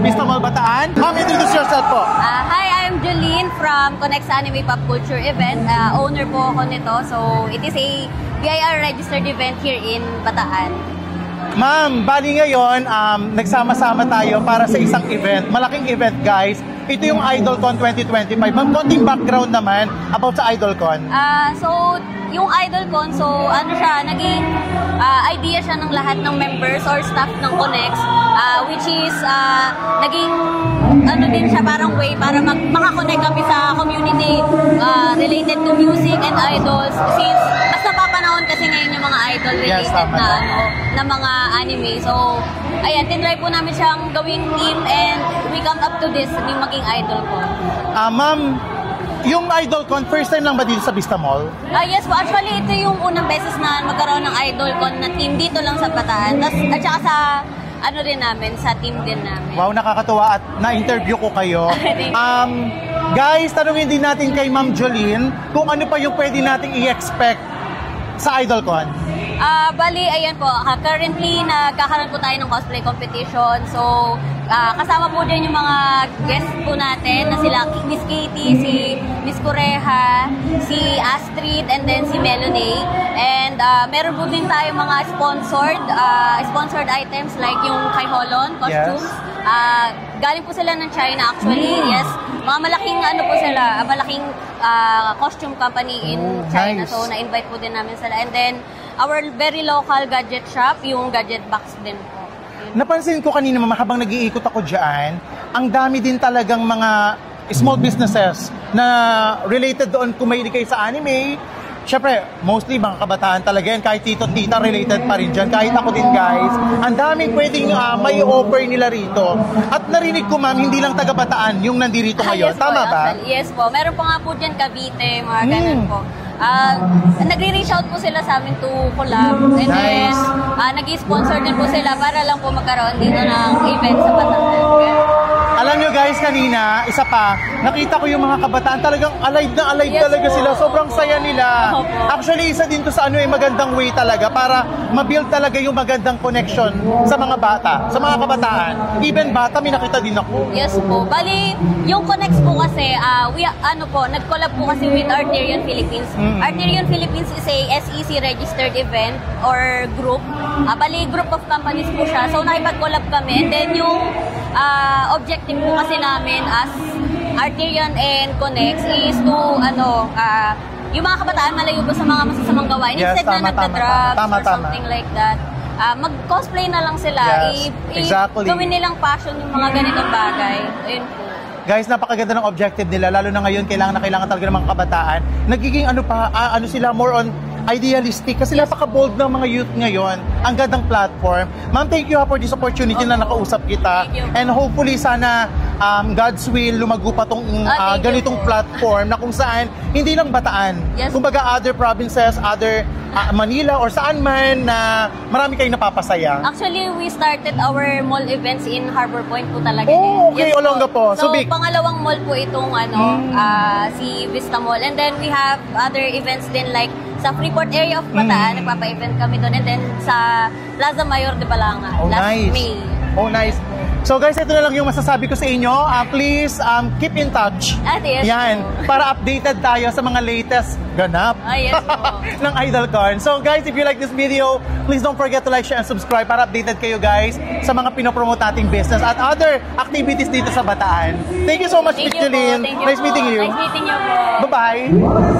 Vista Mall, Bataan. Ma'am, introduce yourself po. Hi, I'm Jolene from Connects Anime Pop Culture Event. Owner po ako nito. So, it is a BIR registered event here in Bataan. Ma'am, bali ngayon, nagsama-sama tayo para sa isang event. Malaking event, guys. Ito yung IdolCon 2025. Ma'am, konting background naman about sa IdolCon. So, yung IdolCon, ano siya, naging idea siya ng lahat ng members or staff ng Connects, which is, naging, ano din siya, parang way para makakonect kami sa community related to music and idols. Since, mas napapanahon kasi ngayon yung mga idol related na mga anime. So, ayan, tinry po namin siyang gawing team and we come up to this, yung maging idol ko. Ma'am, yung IdolCon, first time lang ba dito sa Vista Mall? Yes po, actually ito yung unang beses na magkaroon ng IdolCon na team dito lang sa Bataan. At saka sa ano rin namin, sa team din namin. Wow, nakakatuwa at na-interview ko kayo. Guys, tanungin din natin kay Ma'am Jolene kung ano pa yung pwede nating i-expect sa IdolCon. Bali, ayan po, currently nagkakaroon po tayo ng cosplay competition. So, kasama po din yung mga guests po natin na sila Miss Katie, si Miss Coreha, si Astrid, and then si Melanie. And meron po din tayo mga sponsored items like yung kay Holon, costumes. Yes. Galing po sila ng China actually, yes. Mga malaking ano po sila, malaking costume company in China. Nice. So, na-invite po din namin sila. And then, our very local gadget shop, yung Gadget Box din po. Napansin ko kanina habang nag-iikot ako dyan, ang dami din talagang mga small businesses na related doon kung mahilig kayo sa anime. Siyempre, mostly mga kabataan talaga yan. Kahit tito-tita related pa rin dyan. Kahit ako din, guys. Ang daming pwedeng may offer nila rito. At narinig ko, ma'am, hindi lang taga-Bataan yung nandito ngayon. Yes, tama po, ba? Actually, yes po. Meron po nga po dyan Cavite, mga ganun po. Nagre-reach out po sila sa amin to collab. And then, nag-sponsor din po sila para lang po magkaroon dito ng event sa Bataan. Alam nyo guys, kanina, isa pa, nakita ko yung mga kabataan, talagang alive na alive talaga sila. Sobrang saya nila. Actually, isa din to sa magandang way talaga para ma-build talaga yung magandang connection sa mga bata, sa mga kabataan. Even bata, may nakita din ako. Yes po. Bali, yung Connects po kasi, nag-collab po kasi with Arterion Philippines. Arterion Philippines is a SEC registered event or group. Bali, group of companies po siya. So, nakipag-collab kami. And then, yung objective po kasi namin as Arterion and Connects is to, yung mga kabataan malayo po sa mga masasamang gawain. Yes, instead na nagda-drugs or something like that. Mag-cosplay na lang sila. Yes, exactly. Gawin nilang passion yung mga ganitong bagay. Ayun po. Guys, napakaganda ng objective nila, lalo na ngayon, kailangan talaga ng mga kabataan. Nagiging sila more on idealistic kasi napaka-bold ng mga youth ngayon. Ang gandang platform. Ma'am, thank you for this opportunity na nakausap kita. And hopefully, sana God's will, lumago pa tong ganitong platform na kung saan hindi lang Bataan. Yes. Kumbaga other provinces, other Manila or saan man na marami kayong napapasaya. Actually, we started our mall events in Harbor Point po talaga. Oh, okay, Olonga po. So, pangalawang mall po itong si Vista Mall. And then we have other events din like sa Freeport area of Bataan, nagpapa-event kami doon. And then sa Plaza Mayor de Balanga, last May. Oh, nice. So guys, ito na lang yung masasabi ko sa inyo. Please keep in touch. Yes. Yan, para updated tayo sa mga latest ganap yes, ng IdolCon. So guys, if you like this video, please don't forget to like, share, and subscribe para updated kayo guys sa mga pinopromote nating business at other activities dito sa Bataan. Thank you so much, Miss Jolene. Nice meeting you. Nice meeting you po. Bye-bye.